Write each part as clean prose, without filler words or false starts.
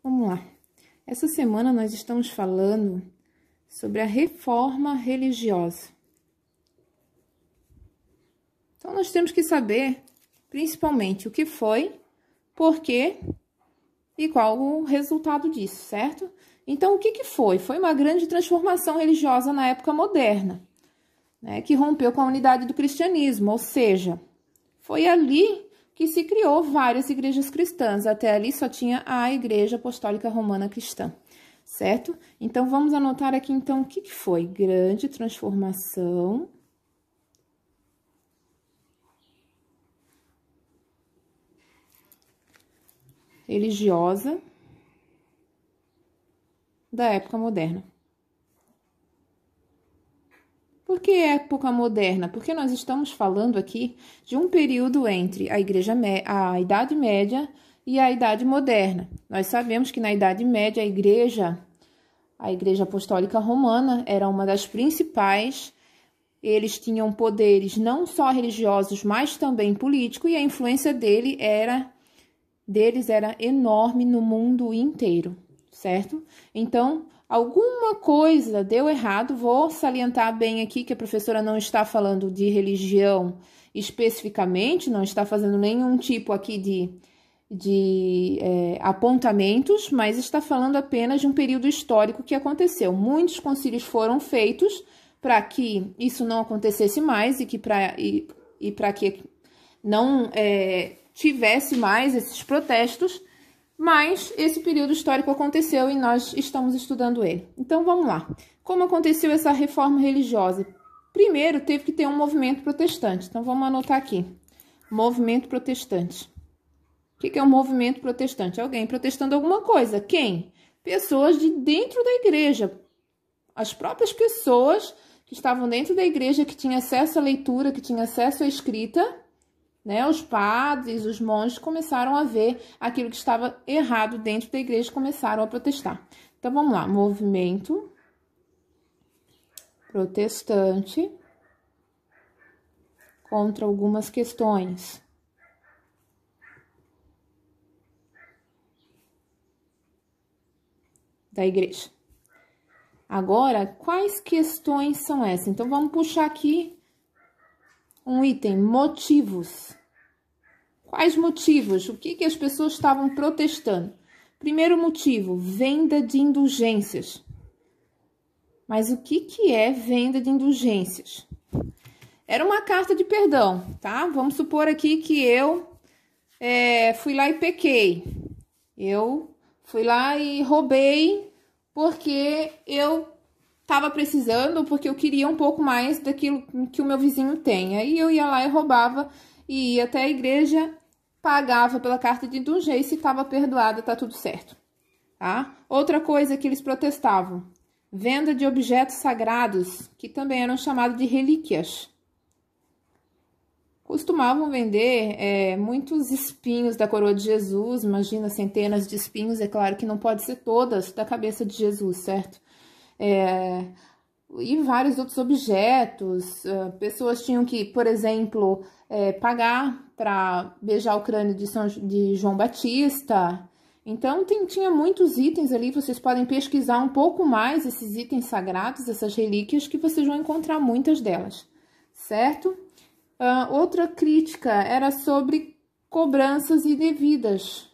Vamos lá. Essa semana nós estamos falando sobre a reforma religiosa. Então, nós temos que saber, principalmente, o que foi, por quê e qual o resultado disso, certo? Então, o que foi? Foi uma grande transformação religiosa na época moderna, né, que rompeu com a unidade do cristianismo, ou seja, foi ali que se criou várias igrejas cristãs. Até ali só tinha a Igreja Apostólica Romana Cristã, certo? Então, vamos anotar aqui, então, o que foi? Grande transformação religiosa da época moderna. Por que época moderna? Porque nós estamos falando aqui de um período entre a Idade Média e a Idade Moderna. Nós sabemos que na Idade Média a Igreja Apostólica Romana era uma das principais. Eles tinham poderes não só religiosos, mas também políticos, e a influência deles era enorme no mundo inteiro, certo? Então, alguma coisa deu errado. Vou salientar bem aqui que a professora não está falando de religião especificamente, não está fazendo nenhum tipo aqui de apontamentos, mas está falando apenas de um período histórico que aconteceu. Muitos concílios foram feitos para que isso não acontecesse mais e para que não tivesse mais esses protestos. Mas esse período histórico aconteceu e nós estamos estudando ele. Então, vamos lá. Como aconteceu essa reforma religiosa? Primeiro, teve que ter um movimento protestante. Então, vamos anotar aqui. Movimento protestante. O que é um movimento protestante? Alguém protestando alguma coisa. Quem? Pessoas de dentro da igreja. As próprias pessoas que estavam dentro da igreja, que tinham acesso à leitura, que tinham acesso à escrita, né? Os padres, os monges começaram a ver aquilo que estava errado dentro da igreja e começaram a protestar. Então, vamos lá. Movimento protestante contra algumas questões. Da igreja. Agora, quais questões são essas? Então, vamos puxar aqui um item, motivos. Quais motivos? O que as pessoas estavam protestando? Primeiro motivo, venda de indulgências. Mas o que é venda de indulgências? Era uma carta de perdão, tá? Vamos supor aqui que eu fui lá e pequei. Eu fui lá e roubei porque eu estava precisando, porque eu queria um pouco mais daquilo que o meu vizinho tem. Aí eu ia lá e roubava e ia até a igreja, pagava pela carta de indulgência e estava perdoada, tá tudo certo, tá? Outra coisa que eles protestavam, venda de objetos sagrados, que também eram chamados de relíquias. Costumavam vender muitos espinhos da coroa de Jesus, imagina, centenas de espinhos, é claro que não pode ser todas da cabeça de Jesus, certo? E vários outros objetos. Pessoas tinham que, por exemplo, pagar para beijar o crânio de João Batista. Então, tinha muitos itens ali, vocês podem pesquisar um pouco mais esses itens sagrados, essas relíquias, que vocês vão encontrar muitas delas, certo? Outra crítica era sobre cobranças indevidas.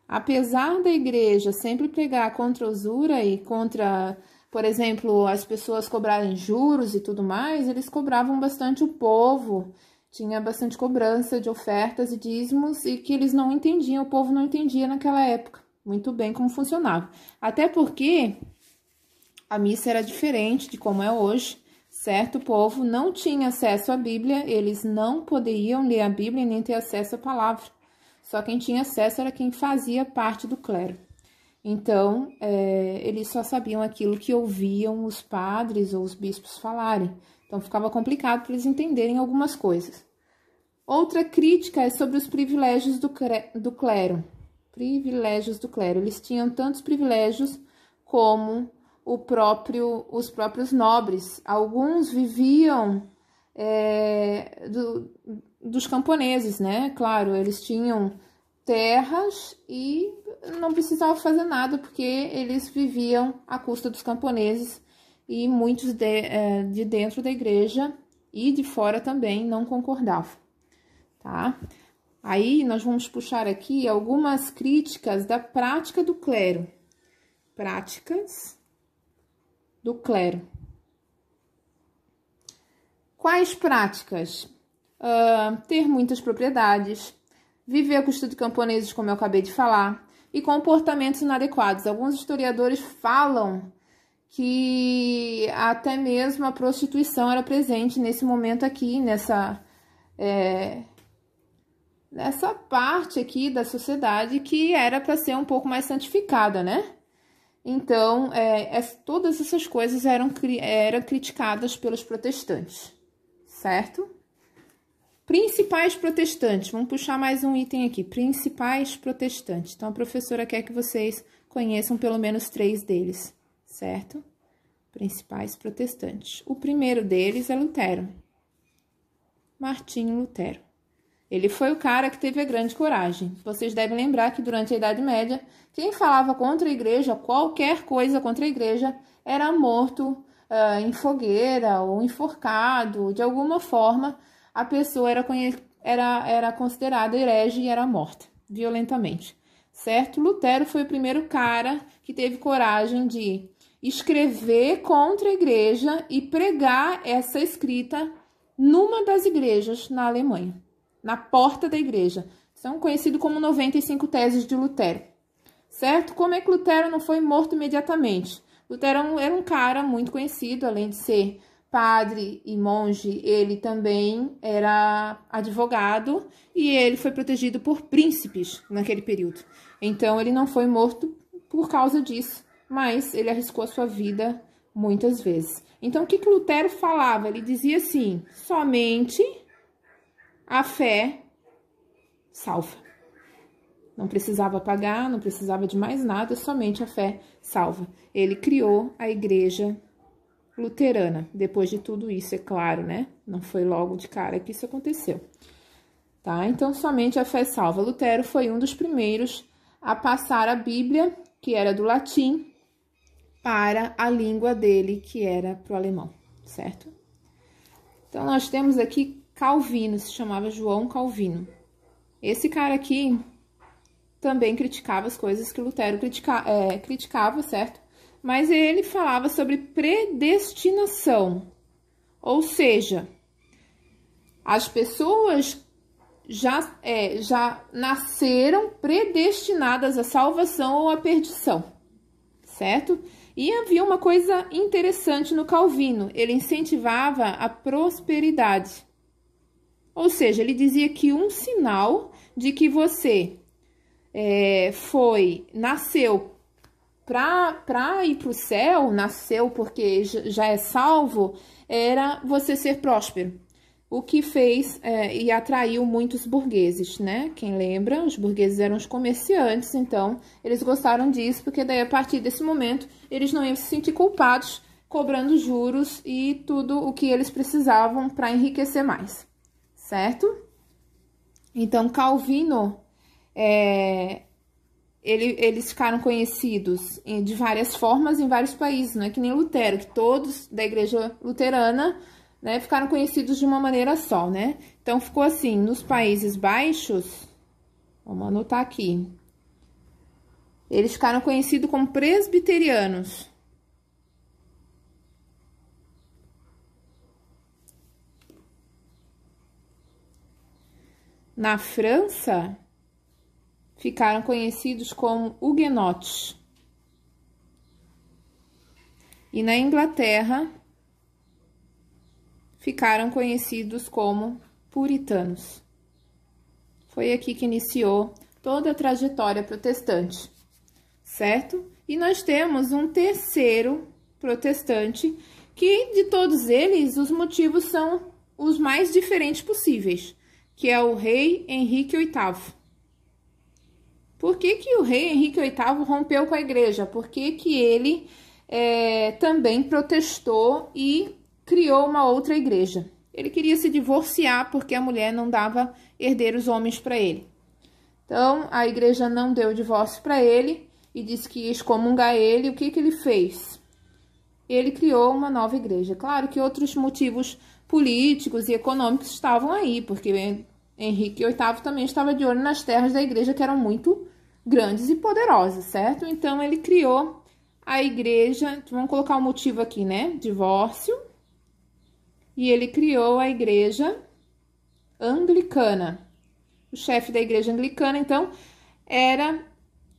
Apesar da igreja sempre pregar contra a usura e contra, por exemplo, as pessoas cobrarem juros e tudo mais, eles cobravam bastante o povo, tinha bastante cobrança de ofertas e dízimos e que eles não entendiam, o povo não entendia naquela época muito bem como funcionava. Até porque a missa era diferente de como é hoje, certo? O povo não tinha acesso à Bíblia, eles não poderiam ler a Bíblia nem ter acesso à palavra. Só quem tinha acesso era quem fazia parte do clero. Então, eles só sabiam aquilo que ouviam os padres ou os bispos falarem. Então, ficava complicado para eles entenderem algumas coisas. Outra crítica é sobre os privilégios do clero. Privilégios do clero. Eles tinham tantos privilégios como os próprios nobres. Alguns viviam dos camponeses, né? Claro, eles tinham terras e não precisavam fazer nada, porque eles viviam à custa dos camponeses e muitos de dentro da igreja e de fora também não concordavam, tá? Aí, nós vamos puxar aqui algumas críticas da prática do clero. Práticas do clero. Quais práticas? Ter muitas propriedades, viver à custa de camponeses, como eu acabei de falar, e comportamentos inadequados. Alguns historiadores falam que até mesmo a prostituição era presente nesse momento aqui, nessa parte aqui da sociedade que era para ser um pouco mais santificada, né? Então, todas essas coisas eram criticadas pelos protestantes, certo? Principais protestantes, vamos puxar mais um item aqui, principais protestantes. Então, a professora quer que vocês conheçam pelo menos 3 deles, certo? Principais protestantes. O primeiro deles é Lutero, Martinho Lutero. Ele foi o cara que teve a grande coragem. Vocês devem lembrar que durante a Idade Média, quem falava contra a igreja, qualquer coisa contra a igreja, era morto em fogueira ou enforcado. De alguma forma, a pessoa era considerada herege e era morta violentamente, certo? Lutero foi o primeiro cara que teve coragem de escrever contra a igreja e pregar essa escrita numa das igrejas na Alemanha, na porta da igreja. São conhecidos como 95 teses de Lutero, certo? Como é que Lutero não foi morto imediatamente? Lutero era um cara muito conhecido, além de ser padre e monge, ele também era advogado e ele foi protegido por príncipes naquele período. Então, ele não foi morto por causa disso, mas ele arriscou a sua vida muitas vezes. Então, o que Lutero falava? Ele dizia assim, somente a fé salva. Não precisava pagar, não precisava de mais nada, somente a fé salva. Ele criou a igreja luterana. Depois de tudo isso, é claro, né? Não foi logo de cara que isso aconteceu. Tá? Então, somente a fé salva. Lutero foi um dos primeiros a passar a Bíblia, que era do latim, para a língua dele, que era para o alemão, certo? Então, nós temos aqui Calvino, se chamava João Calvino. Esse cara aqui também criticava as coisas que Lutero criticava, certo? Mas ele falava sobre predestinação, ou seja, as pessoas já nasceram predestinadas à salvação ou à perdição, certo? E havia uma coisa interessante no Calvino, ele incentivava a prosperidade. Ou seja, ele dizia que um sinal de que você nasceu para ir para o céu, nasceu porque já é salvo, era você ser próspero. O que fez e atraiu muitos burgueses, né? Quem lembra, os burgueses eram os comerciantes, então eles gostaram disso, porque daí a partir desse momento eles não iam se sentir culpados cobrando juros e tudo o que eles precisavam para enriquecer mais, certo? Então, Calvino, eles ficaram conhecidos de várias formas em vários países, não é que nem Lutero, que todos da igreja luterana, né, ficaram conhecidos de uma maneira só, né? Então, ficou assim, nos Países Baixos, vamos anotar aqui, eles ficaram conhecidos como presbiterianos. Na França, ficaram conhecidos como huguenotes. E na Inglaterra, ficaram conhecidos como puritanos. Foi aqui que iniciou toda a trajetória protestante, certo? E nós temos um terceiro protestante, que de todos eles, os motivos são os mais diferentes possíveis, que é o rei Henrique VIII. Por que o rei Henrique VIII rompeu com a igreja? Por que ele também protestou e criou uma outra igreja? Ele queria se divorciar porque a mulher não dava herdeiros homens para ele. Então, a igreja não deu o divórcio para ele e disse que ia excomungar ele. O que que ele fez? Ele criou uma nova igreja. Claro que outros motivos políticos e econômicos estavam aí, porque Henrique VIII também estava de olho nas terras da igreja, que eram muito grandes e poderosas, certo? Então, ele criou a igreja, vamos colocar o motivo aqui, né? Divórcio. E ele criou a igreja anglicana. O chefe da igreja anglicana, então, era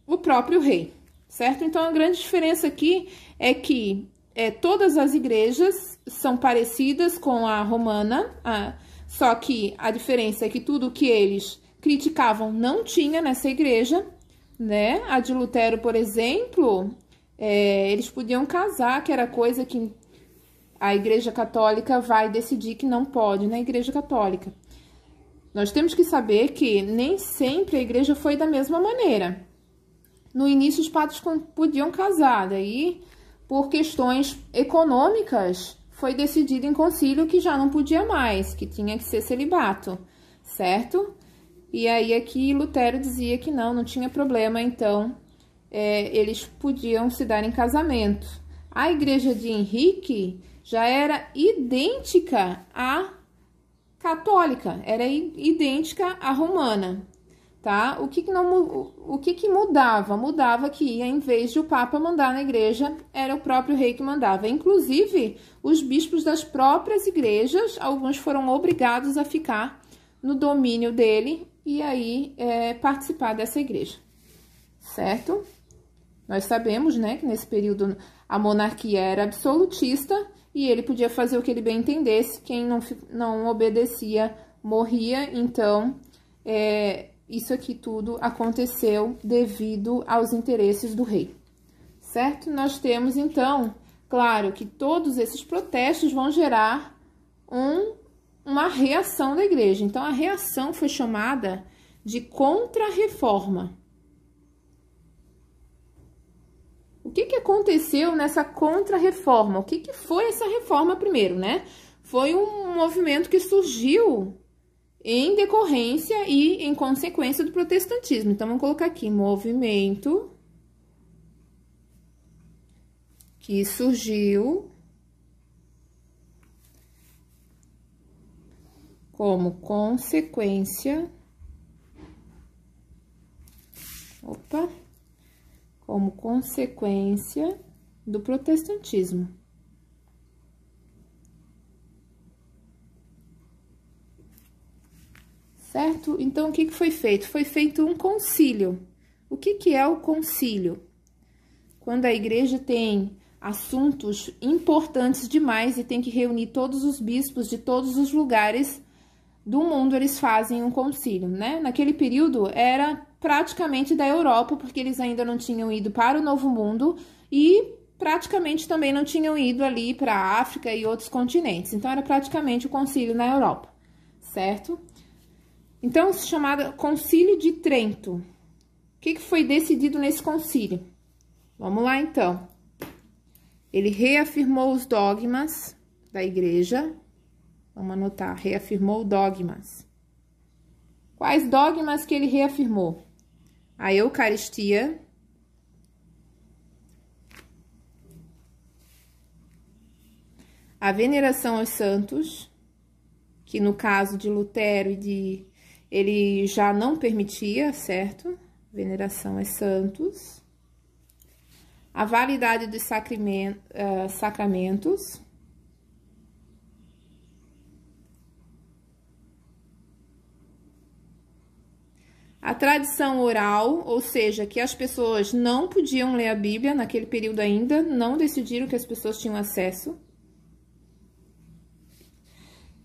o próprio rei, certo? Então, a grande diferença aqui é que todas as igrejas são parecidas com a romana, só que a diferença é que tudo que eles criticavam não tinha nessa igreja, né? A de Lutero, por exemplo, eles podiam casar, que era coisa que a igreja católica vai decidir que não pode na igreja católica. Nós temos que saber que nem sempre a igreja foi da mesma maneira. No início, os padres podiam casar, daí, por questões econômicas, foi decidido em concílio que já não podia mais, que tinha que ser celibato, certo? E aí, aqui, Lutero dizia que não tinha problema, então, eles podiam se dar em casamento. A igreja de Henrique já era idêntica à católica, era idêntica à romana, tá? O que mudava? Mudava que, em vez de o Papa mandar na igreja, era o próprio rei que mandava. Inclusive, os bispos das próprias igrejas, alguns foram obrigados a ficar no domínio dele e aí participar dessa igreja, certo? Nós sabemos, né, que nesse período a monarquia era absolutista e ele podia fazer o que ele bem entendesse. Quem não obedecia morria. Então, isso aqui tudo aconteceu devido aos interesses do rei, certo? Nós temos, então, claro que todos esses protestos vão gerar uma reação da igreja. Então, a reação foi chamada de contra-reforma. O que aconteceu nessa contra-reforma? O que foi essa reforma primeiro, né? Foi um movimento que surgiu em decorrência e em consequência do protestantismo. Então, vamos colocar aqui, movimento que surgiu como consequência, como consequência do protestantismo. Certo? Então, o que foi feito? Foi feito um concílio. O que é o concílio? Quando a igreja tem assuntos importantes demais e tem que reunir todos os bispos de todos os lugares do mundo, eles fazem um concílio, né? Naquele período era praticamente da Europa, porque eles ainda não tinham ido para o Novo Mundo e praticamente também não tinham ido ali para a África e outros continentes. Então, era praticamente o concílio na Europa, certo? Então, chamado Concílio de Trento. O que foi decidido nesse concílio? Vamos lá, então. Ele reafirmou os dogmas da igreja. Vamos anotar, reafirmou dogmas. Quais dogmas que ele reafirmou? A Eucaristia, a veneração aos santos, que no caso de Lutero ele já não permitia, certo? Veneração aos santos. A validade dos sacramentos. A tradição oral, ou seja, que as pessoas não podiam ler a Bíblia naquele período ainda, não decidiram que as pessoas tinham acesso.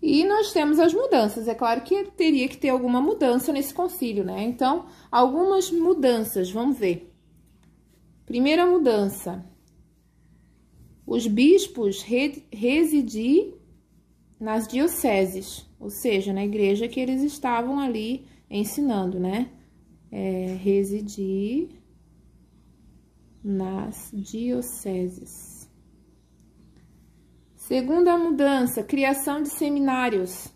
E nós temos as mudanças. É claro que teria que ter alguma mudança nesse concílio, né? Então, algumas mudanças, vamos ver. Primeira mudança. Os bispos residir nas dioceses, ou seja, na igreja que eles estavam ali ensinando, né? Residir nas dioceses. Segunda mudança, criação de seminários.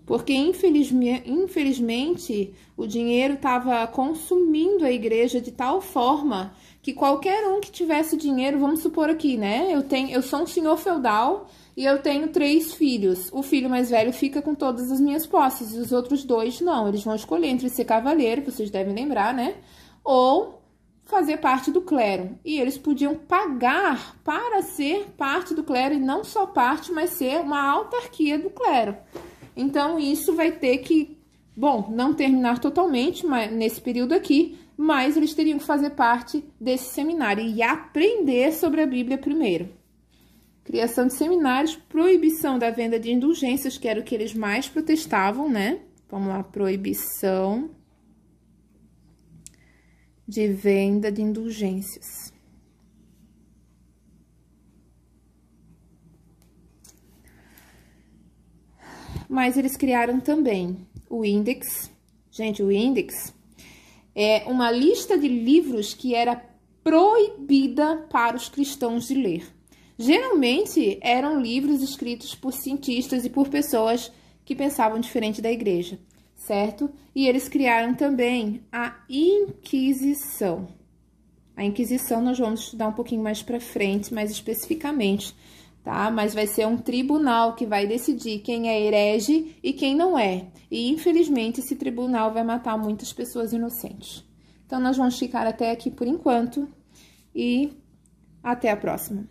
porque infelizmente o dinheiro estava consumindo a igreja de tal forma que qualquer um que tivesse dinheiro, vamos supor aqui, né? Eu sou um senhor feudal e eu tenho 3 filhos. O filho mais velho fica com todas as minhas posses e os outros 2 não. Eles vão escolher entre ser cavaleiro, vocês devem lembrar, né? Ou fazer parte do clero. E eles podiam pagar para ser parte do clero e não só parte, mas ser uma autarquia do clero. Então, isso vai ter que, bom, não terminar totalmente nesse período aqui, mas eles teriam que fazer parte desse seminário e aprender sobre a Bíblia primeiro. Criação de seminários, proibição da venda de indulgências, que era o que eles mais protestavam, né? Vamos lá, proibição de venda de indulgências. Mas eles criaram também o índex. Gente, o índex é uma lista de livros que era proibida para os cristãos de ler. Geralmente eram livros escritos por cientistas e por pessoas que pensavam diferente da igreja, certo? E eles criaram também a Inquisição. A Inquisição nós vamos estudar um pouquinho mais para frente, mais especificamente, tá? Mas vai ser um tribunal que vai decidir quem é herege e quem não é. E, infelizmente, esse tribunal vai matar muitas pessoas inocentes. Então, nós vamos ficar até aqui por enquanto e até a próxima.